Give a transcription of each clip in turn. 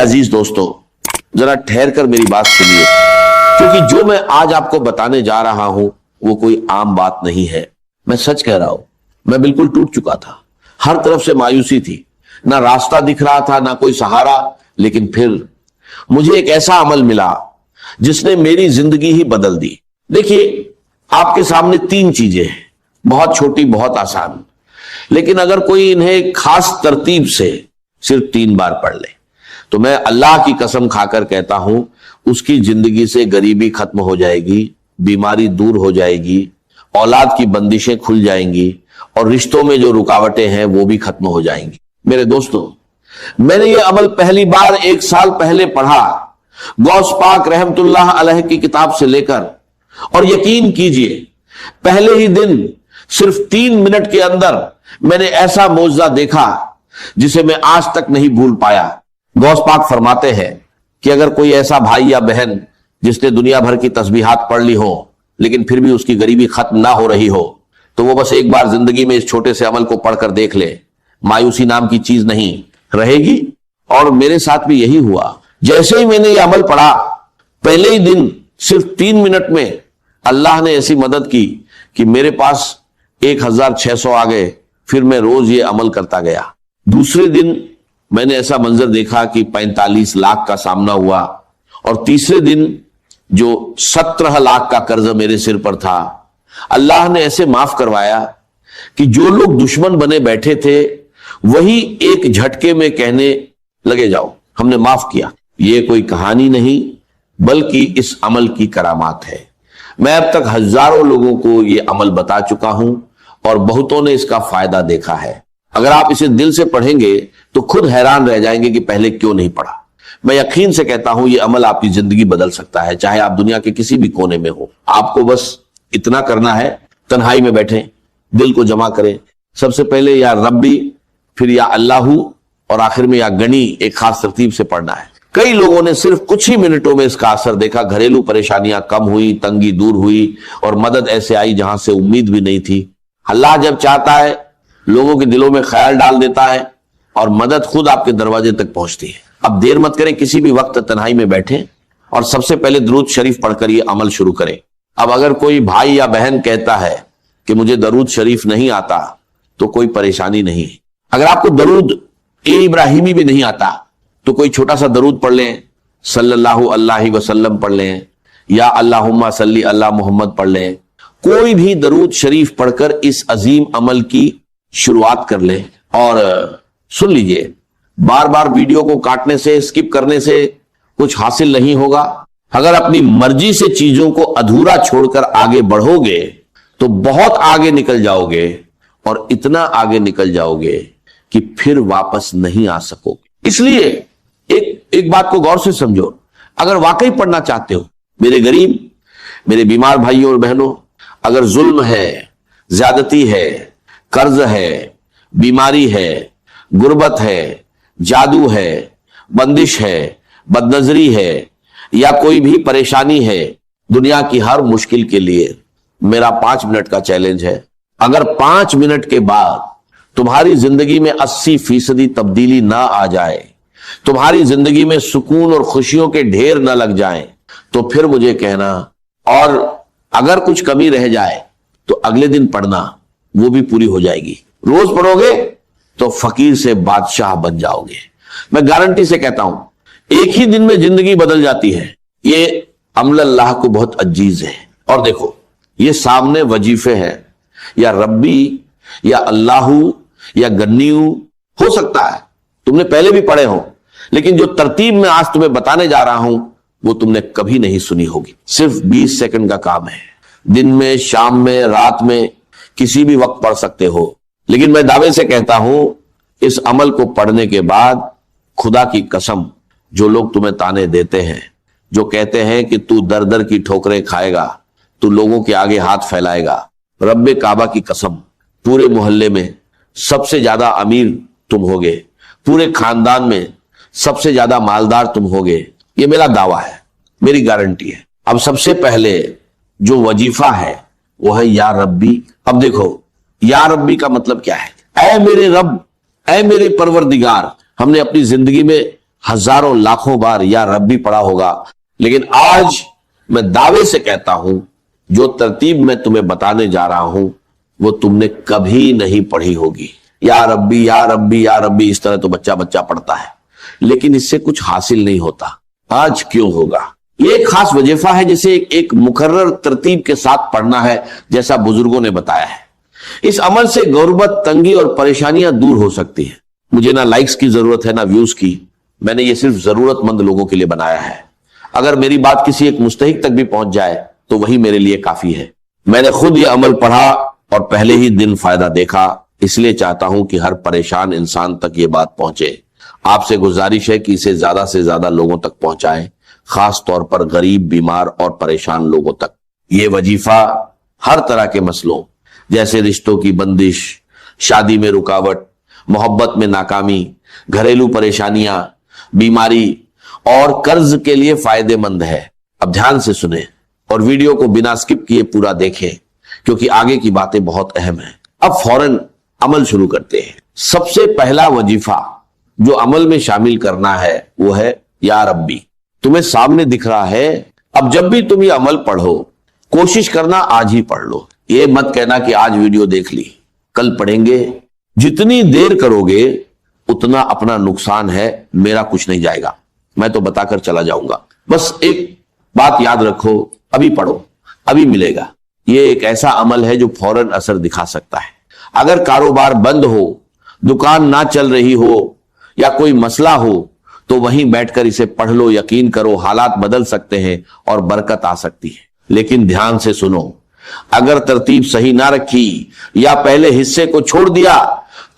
अजीज दोस्तों, जरा ठहर कर मेरी बात सुनिए, क्योंकि जो मैं आज आपको बताने जा रहा हूं वो कोई आम बात नहीं है। मैं सच कह रहा हूं, मैं बिल्कुल टूट चुका था, हर तरफ से मायूसी थी, ना रास्ता दिख रहा था ना कोई सहारा। लेकिन फिर मुझे एक ऐसा अमल मिला जिसने मेरी जिंदगी ही बदल दी। देखिए, आपके सामने 3 चीजें हैं, बहुत छोटी बहुत आसान, लेकिन अगर कोई इन्हें खास तरतीब से सिर्फ 3 बार पढ़ ले तो मैं अल्लाह की कसम खाकर कहता हूं उसकी जिंदगी से गरीबी खत्म हो जाएगी, बीमारी दूर हो जाएगी, औलाद की बंदिशें खुल जाएंगी और रिश्तों में जो रुकावटें हैं वो भी खत्म हो जाएंगी। मेरे दोस्तों, मैंने ये अमल पहली बार 1 साल पहले पढ़ा, गौस पाक रहमतुल्लाह अलैह की किताब से लेकर, और यकीन कीजिए पहले ही दिन सिर्फ 3 मिनट के अंदर मैंने ऐसा मौजज़ा देखा जिसे मैं आज तक नहीं भूल पाया। गौस पाक फरमाते हैं कि अगर कोई ऐसा भाई या बहन जिसने दुनिया भर की तस्बीहात पढ़ ली हो लेकिन फिर भी उसकी गरीबी खत्म ना हो रही हो, तो वो बस एक बार जिंदगी में इस छोटे से अमल को पढ़कर देख ले, मायूसी नाम की चीज नहीं रहेगी। और मेरे साथ भी यही हुआ। जैसे ही मैंने ये अमल पढ़ा, पहले ही दिन सिर्फ 3 मिनट में अल्लाह ने ऐसी मदद की कि मेरे पास 1600 आ गए। फिर मैं रोज ये अमल करता गया। दूसरे दिन मैंने ऐसा मंजर देखा कि 45 लाख का सामना हुआ, और तीसरे दिन जो 17 लाख का कर्ज मेरे सिर पर था, अल्लाह ने ऐसे माफ करवाया कि जो लोग दुश्मन बने बैठे थे वही एक झटके में कहने लगे जाओ हमने माफ किया। ये कोई कहानी नहीं बल्कि इस अमल की करामात है। मैं अब तक हजारों लोगों को यह अमल बता चुका हूं और बहुतों ने इसका फायदा देखा है। अगर आप इसे दिल से पढ़ेंगे तो खुद हैरान रह जाएंगे कि पहले क्यों नहीं पढ़ा। मैं यकीन से कहता हूं यह अमल आपकी जिंदगी बदल सकता है, चाहे आप दुनिया के किसी भी कोने में हो। आपको बस इतना करना है, तन्हाई में बैठे दिल को जमा करें। सबसे पहले या रब्बी, फिर या अल्लाहू, और आखिर में या गनी एक खास तरतीब से पढ़ना है। कई लोगों ने सिर्फ कुछ ही मिनटों में इसका असर देखा। घरेलू परेशानियां कम हुई, तंगी दूर हुई और मदद ऐसे आई जहां से उम्मीद भी नहीं थी। अल्लाह जब चाहता है लोगों के दिलों में ख्याल डाल देता है और मदद खुद आपके दरवाजे तक पहुंचती है। अब देर मत करें, किसी भी वक्त तन्हाई में बैठें और सबसे पहले दरूद शरीफ पढ़कर ये अमल शुरू करें। अब अगर कोई भाई या बहन कहता है कि मुझे दरूद शरीफ नहीं आता तो कोई परेशानी नहीं। अगर आपको दरूद इब्राहिमी भी नहीं आता तो कोई छोटा सा दरूद पढ़ लें, सल्लल्लाहु अलैहि वसल्लम पढ़ लें, या अल्लाहुम्मा सल्ली अला मोहम्मद पढ़ लें। कोई भी दरूद शरीफ पढ़कर इस अजीम अमल की शुरुआत कर लें। और सुन लीजिए, बार बार वीडियो को काटने से, स्किप करने से कुछ हासिल नहीं होगा। अगर अपनी मर्जी से चीजों को अधूरा छोड़कर आगे बढ़ोगे तो बहुत आगे निकल जाओगे, और इतना आगे निकल जाओगे कि फिर वापस नहीं आ सकोगे। इसलिए एक बात को गौर से समझो। अगर वाकई पढ़ना चाहते हो, मेरे गरीब, मेरे बीमार भाइयों और बहनों, अगर जुल्म है, ज्यादती है, कर्ज है, बीमारी है, गुर्बत है, जादू है, बंदिश है, बदनजरी है, या कोई भी परेशानी है, दुनिया की हर मुश्किल के लिए मेरा 5 मिनट का चैलेंज है। अगर 5 मिनट के बाद तुम्हारी जिंदगी में 80% तब्दीली ना आ जाए, तुम्हारी जिंदगी में सुकून और खुशियों के ढेर न लग जाएं, तो फिर मुझे कहना। और अगर कुछ कमी रह जाए तो अगले दिन पढ़ना, वो भी पूरी हो जाएगी। रोज पढ़ोगे तो फकीर से बादशाह बन जाओगे। मैं गारंटी से कहता हूं, एक ही दिन में जिंदगी बदल जाती है। ये अमल अल्लाह को बहुत अजीज है। और देखो, ये सामने वजीफे हैं, या रब्बी या अल्लाहू या गन्नीयू हो सकता है तुमने पहले भी पढ़े हो, लेकिन जो तरतीब में आज तुम्हें बताने जा रहा हूं वो तुमने कभी नहीं सुनी होगी। सिर्फ 20 सेकंड का काम है। दिन में, शाम में, रात में, किसी भी वक्त पढ़ सकते हो। लेकिन मैं दावे से कहता हूं, इस अमल को पढ़ने के बाद खुदा की कसम, जो लोग तुम्हें ताने देते हैं, जो कहते हैं कि तू दर दर की ठोकरें खाएगा, तू लोगों के आगे हाथ फैलाएगा, रब्बे काबा की कसम, पूरे मोहल्ले में सबसे ज्यादा अमीर तुम होगे, पूरे खानदान में सबसे ज्यादा मालदार तुम होगे। ये मेरा दावा है, मेरी गारंटी है। अब सबसे पहले जो वजीफा है वो है या रब्बी। अब देखो, या रब्बी का मतलब क्या है? ऐ मेरे रब, ऐ मेरे परवरदिगार। हमने अपनी जिंदगी में हजारों लाखों बार या रब्बी पढ़ा होगा, लेकिन आज मैं दावे से कहता हूं जो तरतीब मैं तुम्हें बताने जा रहा हूं वो तुमने कभी नहीं पढ़ी होगी। या रब्बी या रब्बी या रब्बी, इस तरह तो बच्चा बच्चा पढ़ता है, लेकिन इससे कुछ हासिल नहीं होता। आज क्यों होगा? ये एक खास वजीफा है जिसे एक मुकर्रर तरतीब के साथ पढ़ना है, जैसा बुजुर्गों ने बताया है। इस अमल से गुर्बत, तंगी और परेशानियां दूर हो सकती हैं। मुझे ना लाइक्स की जरूरत है ना व्यूज की, मैंने ये सिर्फ जरूरतमंद लोगों के लिए बनाया है। अगर मेरी बात किसी एक मुस्तहिक तक भी पहुंच जाए तो वही मेरे लिए काफी है। मैंने खुद ये अमल पढ़ा और पहले ही दिन फायदा देखा, इसलिए चाहता हूं कि हर परेशान इंसान तक ये बात पहुंचे। आपसे गुजारिश है कि इसे ज्यादा से ज्यादा लोगों तक पहुंचाएं, खास तौर पर गरीब, बीमार और परेशान लोगों तक। ये वजीफा हर तरह के मसलों जैसे रिश्तों की बंदिश, शादी में रुकावट, मोहब्बत में नाकामी, घरेलू परेशानियां, बीमारी और कर्ज के लिए फायदेमंद है। अब ध्यान से सुने और वीडियो को बिना स्किप किए पूरा देखें, क्योंकि आगे की बातें बहुत अहम हैं। अब फौरन अमल शुरू करते हैं। सबसे पहला वजीफा जो अमल में शामिल करना है वो है या रब्बी। तुम्हें सामने दिख रहा है। अब जब भी तुम ये अमल पढ़ो, कोशिश करना आज ही पढ़ लो। ये मत कहना कि आज वीडियो देख ली, कल पढ़ेंगे। जितनी देर करोगे उतना अपना नुकसान है, मेरा कुछ नहीं जाएगा, मैं तो बताकर चला जाऊंगा। बस एक बात याद रखो, अभी पढ़ो, अभी मिलेगा। ये एक ऐसा अमल है जो फौरन असर दिखा सकता है। अगर कारोबार बंद हो, दुकान ना चल रही हो या कोई मसला हो तो वहीं बैठकर इसे पढ़ लो। यकीन करो हालात बदल सकते हैं और बरकत आ सकती है। लेकिन ध्यान से सुनो, अगर तरतीब सही ना रखी या पहले हिस्से को छोड़ दिया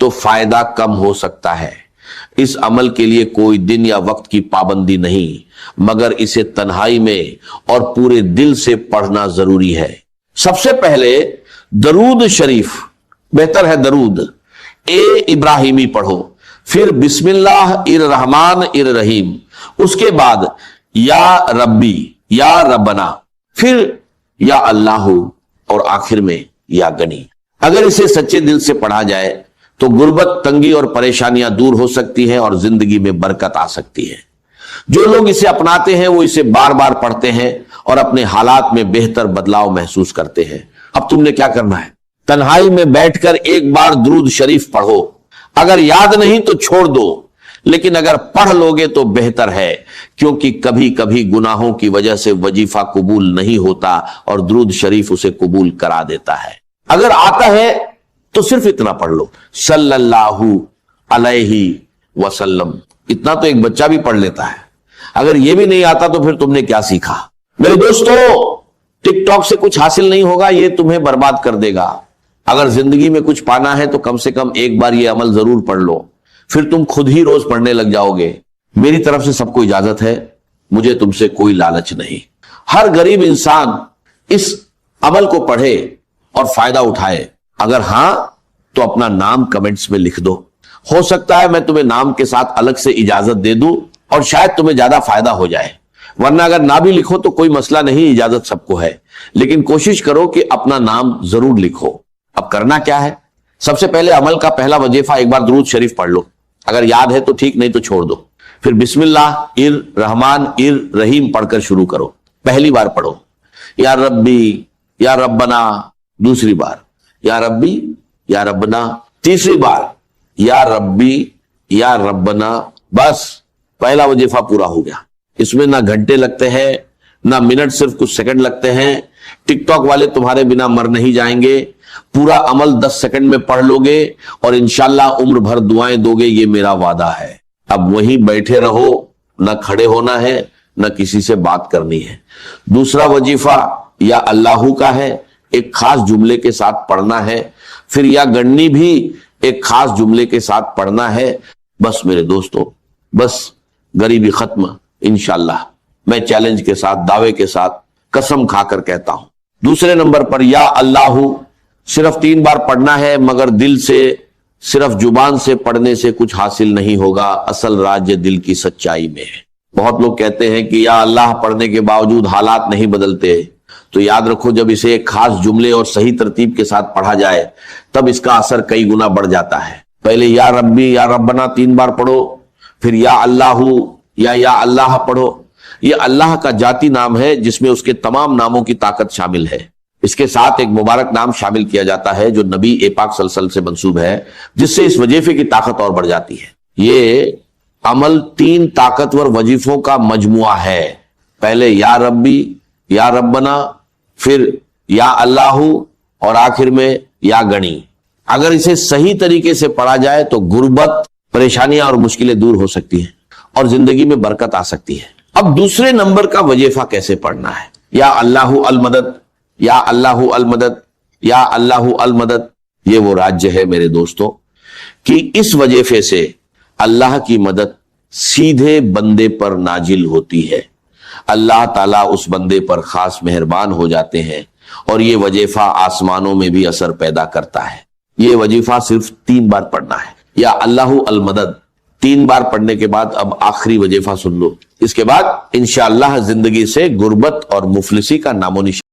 तो फायदा कम हो सकता है। इस अमल के लिए कोई दिन या वक्त की पाबंदी नहीं, मगर इसे तन्हाई में और पूरे दिल से पढ़ना जरूरी है। सबसे पहले दरूद शरीफ, बेहतर है दरूद इब्राहिमी पढ़ो, फिर बिस्मिल्लाह इर रहमान इर रहीम, उसके बाद या रब्बी या रब्बना, फिर या अल्लाह और आखिर में या गनी। अगर इसे सच्चे दिल से पढ़ा जाए तो गुर्बत, तंगी और परेशानियां दूर हो सकती हैं और जिंदगी में बरकत आ सकती है। जो लोग इसे अपनाते हैं वो इसे बार बार पढ़ते हैं और अपने हालात में बेहतर बदलाव महसूस करते हैं। अब तुमने क्या करना है? तन्हाई में बैठकर एक बार दुरूद शरीफ पढ़ो। अगर याद नहीं तो छोड़ दो, लेकिन अगर पढ़ लोगे तो बेहतर है, क्योंकि कभी कभी गुनाहों की वजह से वजीफा कबूल नहीं होता और दुरूद शरीफ उसे कबूल करा देता है। अगर आता है तो सिर्फ इतना पढ़ लो, सल्लल्लाहु अलैहि वसल्लम। इतना तो एक बच्चा भी पढ़ लेता है। अगर यह भी नहीं आता तो फिर तुमने क्या सीखा? मेरे दोस्तों, टिकटॉक से कुछ हासिल नहीं होगा, यह तुम्हें बर्बाद कर देगा। अगर जिंदगी में कुछ पाना है तो कम से कम एक बार यह अमल जरूर पढ़ लो, फिर तुम खुद ही रोज पढ़ने लग जाओगे। मेरी तरफ से सबको इजाजत है, मुझे तुमसे कोई लालच नहीं। हर गरीब इंसान इस अमल को पढ़े और फायदा उठाए। अगर हां तो अपना नाम कमेंट्स में लिख दो। हो सकता है मैं तुम्हें नाम के साथ अलग से इजाजत दे दूं और शायद तुम्हें ज्यादा फायदा हो जाए, वरना अगर ना भी लिखो तो कोई मसला नहीं, इजाजत सबको है। लेकिन कोशिश करो कि अपना नाम जरूर लिखो। अब करना क्या है? सबसे पहले अमल का पहला वजीफा एक बार दुरूद शरीफ पढ़ लो। अगर याद है तो ठीक, नहीं तो छोड़ दो। फिर बिस्मिल्लाह इर रहमान इर रहीम पढ़कर शुरू करो। पहली बार पढ़ो या रब्बी या रब्बना, दूसरी बार या रब्बी या रब्बना, तीसरी बार या रब्बी या रब्बना। बस पहला वजीफा पूरा हो गया। इसमें ना घंटे लगते हैं ना मिनट, सिर्फ कुछ सेकंड लगते हैं। टिकटॉक वाले तुम्हारे बिना मर नहीं जाएंगे। पूरा अमल 10 सेकंड में पढ़ लोगे और इंशाल्लाह उम्र भर दुआएं दोगे, ये मेरा वादा है। अब वहीं बैठे रहो, ना खड़े होना है ना किसी से बात करनी है। दूसरा वजीफा या अल्लाहू का है, एक खास जुमले के साथ पढ़ना है। फिर या गन्नी भी एक खास जुमले के साथ पढ़ना है। बस मेरे दोस्तों, बस गरीबी खत्म इंशाल्लाह। मैं चैलेंज के साथ, दावे के साथ, कसम खाकर कहता हूं। दूसरे नंबर पर या अल्लाहू सिर्फ 3 बार पढ़ना है, मगर दिल से, सिर्फ जुबान से पढ़ने से कुछ हासिल नहीं होगा। असल राज्य दिल की सच्चाई में है। बहुत लोग कहते हैं कि या अल्लाह पढ़ने के बावजूद हालात नहीं बदलते, तो याद रखो जब इसे एक खास जुमले और सही तरतीब के साथ पढ़ा जाए तब इसका असर कई गुना बढ़ जाता है। पहले या रब्बी या रब्बना 3 बार पढ़ो, फिर या अल्लाहू یا اللہ پڑھو، یہ اللہ کا ذاتی نام ہے جس میں اس کے تمام ناموں کی طاقت شامل ہے۔ اس کے ساتھ ایک مبارک نام شامل کیا جاتا ہے جو نبی پاک صلی اللہ علیہ وسلم سے منسوب ہے، جس سے اس وظیفے کی طاقت اور بڑھ جاتی ہے۔ یہ عمل 3 طاقتور وظیفوں کا مجموعہ ہے، پہلے یا ربی، یا ربنا، پھر یا اللہ، اور آخر میں یا گنی۔ اگر اسے صحیح طریقے سے پڑھا جائے تو غربت، پریشانیاں اور مشکلیں دور ہو سکتی ہیں اور زندگی میں برکت آ سکتی ہے۔ اب دوسرے نمبر کا وظیفہ کیسے پڑھنا ہے؟ یا اللہ المدد، یا اللہ المدد، یا اللہ المدد۔ یہ وہ راجیہ ہے میرے دوستوں کہ اس وظیفے سے اللہ کی مدد سیدھے بندے پر نازل ہوتی ہے، اللہ تعالیٰ اس بندے پر خاص مہربان ہو جاتے ہیں، اور یہ وظیفہ آسمانوں میں بھی اثر پیدا کرتا ہے۔ یہ وظیفہ صرف 3 بار پڑھنا ہے، یا اللہ المدد 3 بار پڑھنے کے بعد اب آخری وظیفہ سن لو، اس کے بعد انشاءاللہ زندگی سے غربت اور مفلسی کا نام و نشان